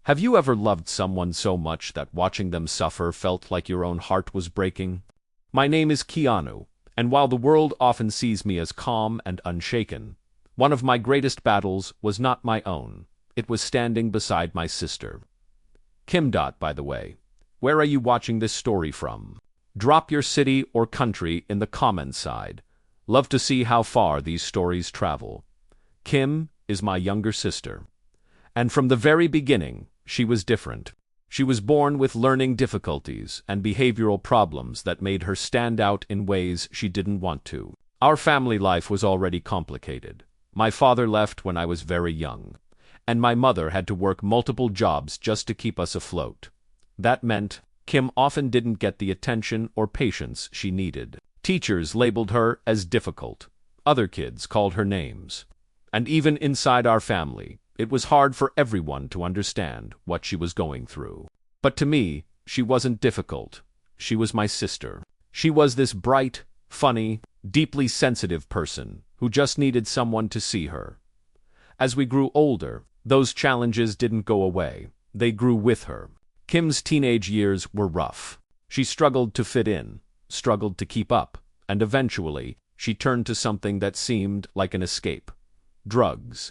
Have you ever loved someone so much that watching them suffer felt like your own heart was breaking? My name is Keanu, and while the world often sees me as calm and unshaken, one of my greatest battles was not my own. It was standing beside my sister. Kim. By the way, where are you watching this story from? Drop your city or country in the comments side. Love to see how far these stories travel. Kim is my younger sister. And from the very beginning, she was different. She was born with learning difficulties and behavioral problems that made her stand out in ways she didn't want to. Our family life was already complicated. My father left when I was very young, and my mother had to work multiple jobs just to keep us afloat. That meant Kim often didn't get the attention or patience she needed. Teachers labeled her as difficult. Other kids called her names. And even inside our family, it was hard for everyone to understand what she was going through. But to me, she wasn't difficult. She was my sister. She was this bright, funny, deeply sensitive person who just needed someone to see her. As we grew older, those challenges didn't go away. They grew with her. Kim's teenage years were rough. She struggled to fit in, struggled to keep up, and eventually, she turned to something that seemed like an escape: drugs.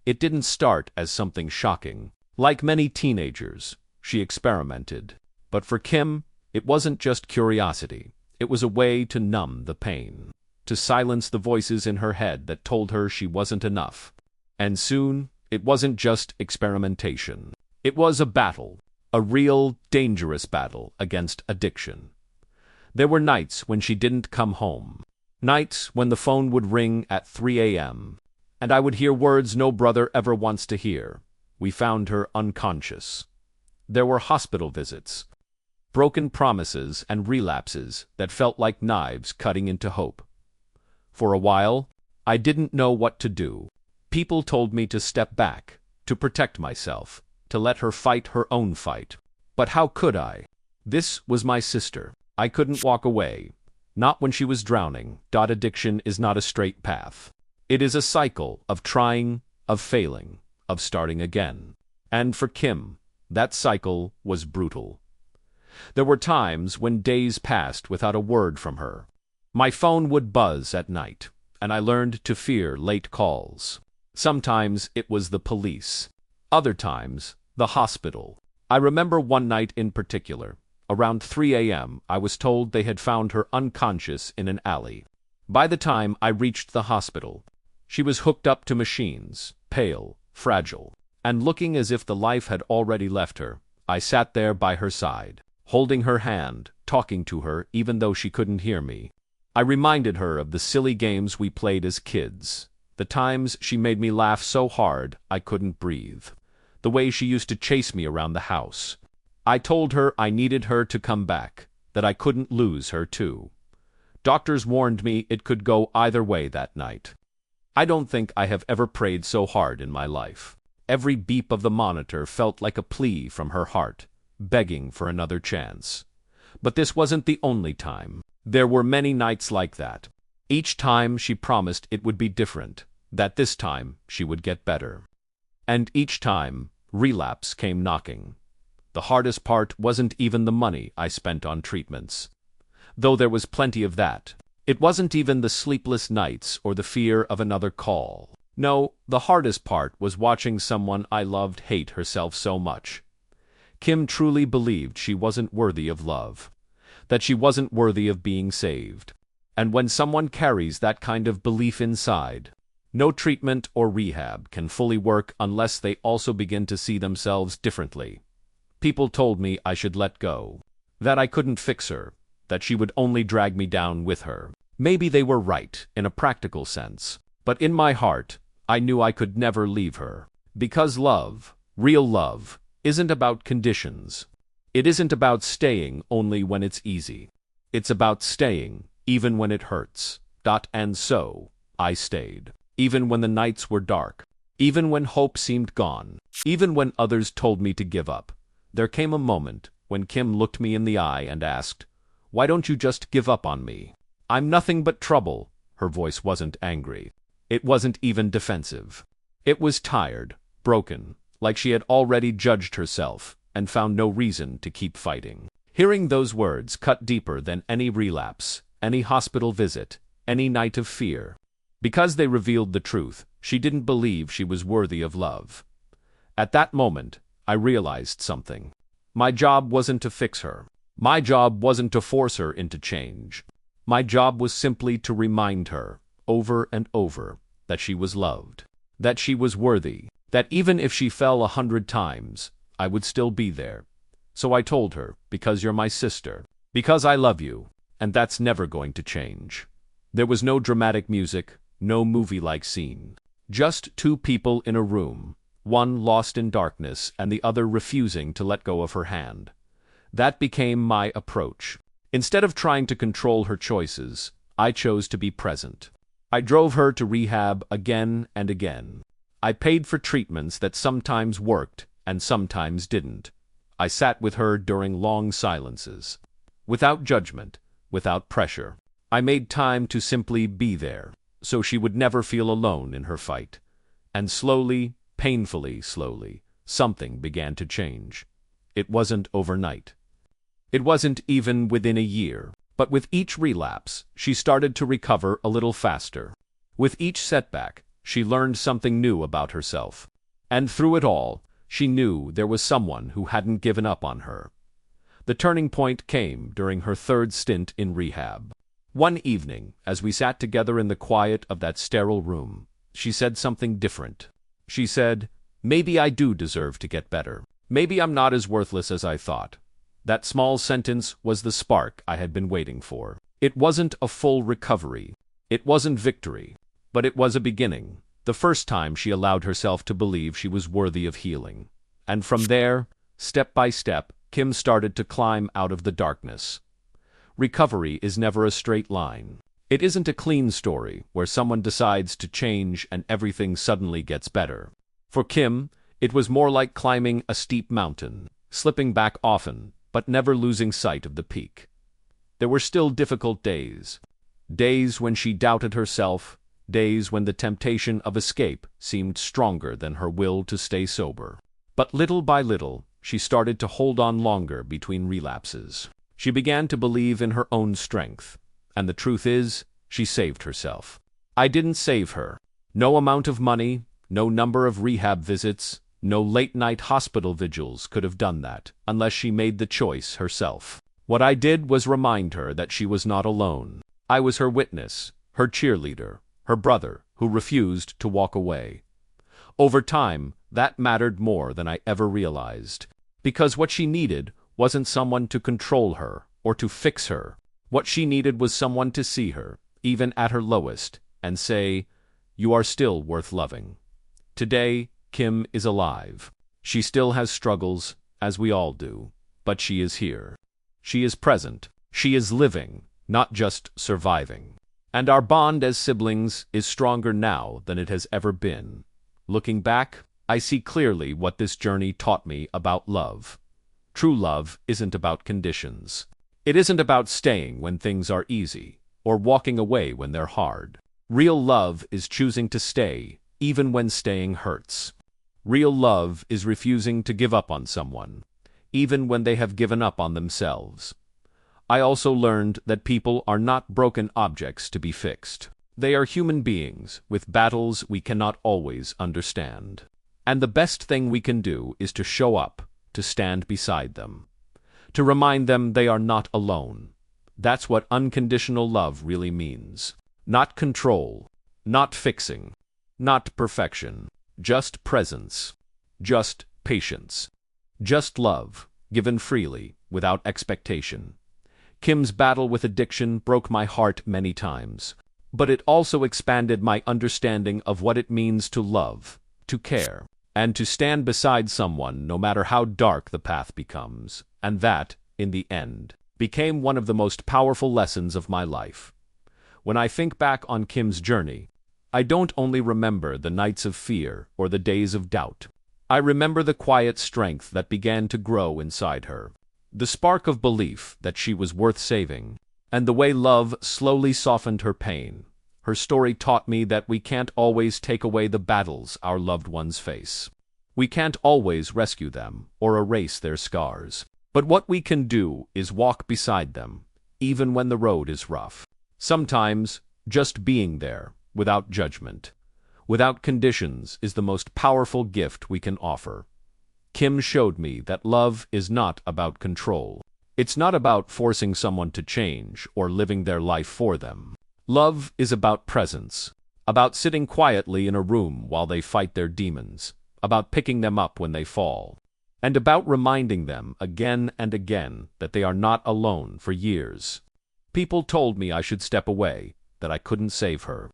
It didn't start as something shocking. Like many teenagers, she experimented. But for Kim, it wasn't just curiosity. It was a way to numb the pain, to silence the voices in her head that told her she wasn't enough. And soon, it wasn't just experimentation. It was a battle, a real, dangerous battle against addiction. There were nights when she didn't come home. Nights when the phone would ring at 3 a.m. and I would hear words no brother ever wants to hear. We found her unconscious. There were hospital visits, broken promises and relapses that felt like knives cutting into hope. For a while, I didn't know what to do. People told me to step back, to protect myself, to let her fight her own fight. But how could I? This was my sister. I couldn't walk away. Not when she was drowning. Addiction is not a straight path. It is a cycle of trying, of failing, of starting again. And for Kim, that cycle was brutal. There were times when days passed without a word from her. My phone would buzz at night, and I learned to fear late calls. Sometimes it was the police. Other times, the hospital. I remember one night in particular. Around 3 a.m., I was told they had found her unconscious in an alley. By the time I reached the hospital, she was hooked up to machines, pale, fragile, and looking as if the life had already left her. I sat there by her side, holding her hand, talking to her even though she couldn't hear me. I reminded her of the silly games we played as kids, the times she made me laugh so hard I couldn't breathe, the way she used to chase me around the house. I told her I needed her to come back, that I couldn't lose her too. Doctors warned me it could go either way that night. I don't think I have ever prayed so hard in my life. Every beep of the monitor felt like a plea from her heart, begging for another chance. But this wasn't the only time. There were many nights like that. Each time she promised it would be different, that this time she would get better. And each time, relapse came knocking. The hardest part wasn't even the money I spent on treatments, though there was plenty of that. It wasn't even the sleepless nights or the fear of another call. No, the hardest part was watching someone I loved hate herself so much. Kim truly believed she wasn't worthy of love, that she wasn't worthy of being saved. And when someone carries that kind of belief inside, no treatment or rehab can fully work unless they also begin to see themselves differently. People told me I should let go, that I couldn't fix her, that she would only drag me down with her. Maybe they were right, in a practical sense, but in my heart, I knew I could never leave her. Because love, real love, isn't about conditions. It isn't about staying only when it's easy. It's about staying, even when it hurts. And so, I stayed. Even when the nights were dark. Even when hope seemed gone. Even when others told me to give up. There came a moment when Kim looked me in the eye and asked, "Why don't you just give up on me? I'm nothing but trouble." Her voice wasn't angry. It wasn't even defensive. It was tired, broken, like she had already judged herself and found no reason to keep fighting. Hearing those words cut deeper than any relapse, any hospital visit, any night of fear. Because they revealed the truth, she didn't believe she was worthy of love. At that moment, I realized something. My job wasn't to fix her. My job wasn't to force her into change. My job was simply to remind her, over and over, that she was loved, that she was worthy, that even if she fell 100 times, I would still be there. So I told her, because you're my sister, because I love you, and that's never going to change. There was no dramatic music, no movie-like scene. Just two people in a room, one lost in darkness and the other refusing to let go of her hand. That became my approach. Instead of trying to control her choices, I chose to be present. I drove her to rehab again and again. I paid for treatments that sometimes worked and sometimes didn't. I sat with her during long silences. Without judgment, without pressure. I made time to simply be there, so she would never feel alone in her fight. And slowly, painfully slowly, something began to change. It wasn't overnight. It wasn't even within a year. But with each relapse, she started to recover a little faster. With each setback, she learned something new about herself. And through it all, she knew there was someone who hadn't given up on her. The turning point came during her third stint in rehab. One evening, as we sat together in the quiet of that sterile room, she said something different. She said, "Maybe I do deserve to get better. Maybe I'm not as worthless as I thought." That small sentence was the spark I had been waiting for. It wasn't a full recovery. It wasn't victory. But it was a beginning. The first time she allowed herself to believe she was worthy of healing. And from there, step by step, Kim started to climb out of the darkness. Recovery is never a straight line. It isn't a clean story where someone decides to change and everything suddenly gets better. For Kim, it was more like climbing a steep mountain, slipping back often, but never losing sight of the peak. There were still difficult days. Days when she doubted herself, days when the temptation of escape seemed stronger than her will to stay sober. But little by little, she started to hold on longer between relapses. She began to believe in her own strength. And the truth is, she saved herself. I didn't save her. No amount of money, no number of rehab visits, no late-night hospital vigils could have done that, unless she made the choice herself. What I did was remind her that she was not alone. I was her witness, her cheerleader, her brother, who refused to walk away. Over time, that mattered more than I ever realized. Because what she needed wasn't someone to control her or to fix her. What she needed was someone to see her, even at her lowest, and say, "You are still worth loving." Today, Kim is alive. She still has struggles, as we all do, but she is here. She is present. She is living, not just surviving. And our bond as siblings is stronger now than it has ever been. Looking back, I see clearly what this journey taught me about love. True love isn't about conditions. It isn't about staying when things are easy, or walking away when they're hard. Real love is choosing to stay, even when staying hurts. Real love is refusing to give up on someone, even when they have given up on themselves. I also learned that people are not broken objects to be fixed. They are human beings with battles we cannot always understand. And the best thing we can do is to show up, to stand beside them, to remind them they are not alone. That's what unconditional love really means. Not control, not fixing, not perfection, just presence, just patience, just love, given freely, without expectation. Kim's battle with addiction broke my heart many times, but it also expanded my understanding of what it means to love, to care, and to stand beside someone no matter how dark the path becomes, and that, in the end, became one of the most powerful lessons of my life. When I think back on Kim's journey, I don't only remember the nights of fear or the days of doubt. I remember the quiet strength that began to grow inside her, the spark of belief that she was worth saving, and the way love slowly softened her pain. Her story taught me that we can't always take away the battles our loved ones face. We can't always rescue them or erase their scars. But what we can do is walk beside them, even when the road is rough. Sometimes, just being there, without judgment, without conditions, is the most powerful gift we can offer. Kim showed me that love is not about control. It's not about forcing someone to change or living their life for them. Love is about presence, about sitting quietly in a room while they fight their demons, about picking them up when they fall, and about reminding them again and again that they are not alone for years. People told me I should step away, that I couldn't save her,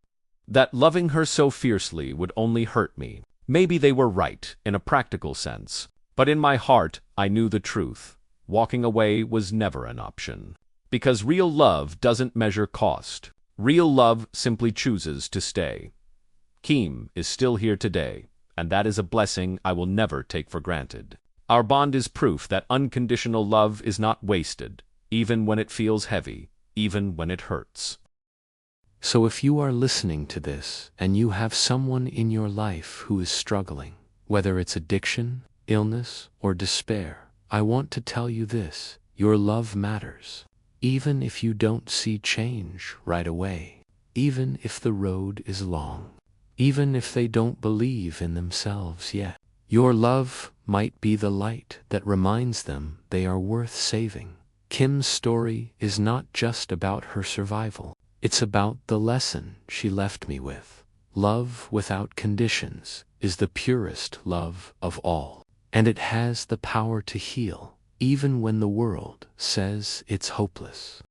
that loving her so fiercely would only hurt me. Maybe they were right, in a practical sense, but in my heart I knew the truth. Walking away was never an option. Because real love doesn't measure cost. Real love simply chooses to stay. Kim is still here today, and that is a blessing I will never take for granted. Our bond is proof that unconditional love is not wasted, even when it feels heavy, even when it hurts. So if you are listening to this and you have someone in your life who is struggling, whether it's addiction, illness, or despair, I want to tell you this: your love matters. Even if you don't see change right away, even if the road is long, even if they don't believe in themselves yet, your love might be the light that reminds them they are worth saving. Kim's story is not just about her survival. It's about the lesson she left me with. Love without conditions is the purest love of all. And it has the power to heal, even when the world says it's hopeless.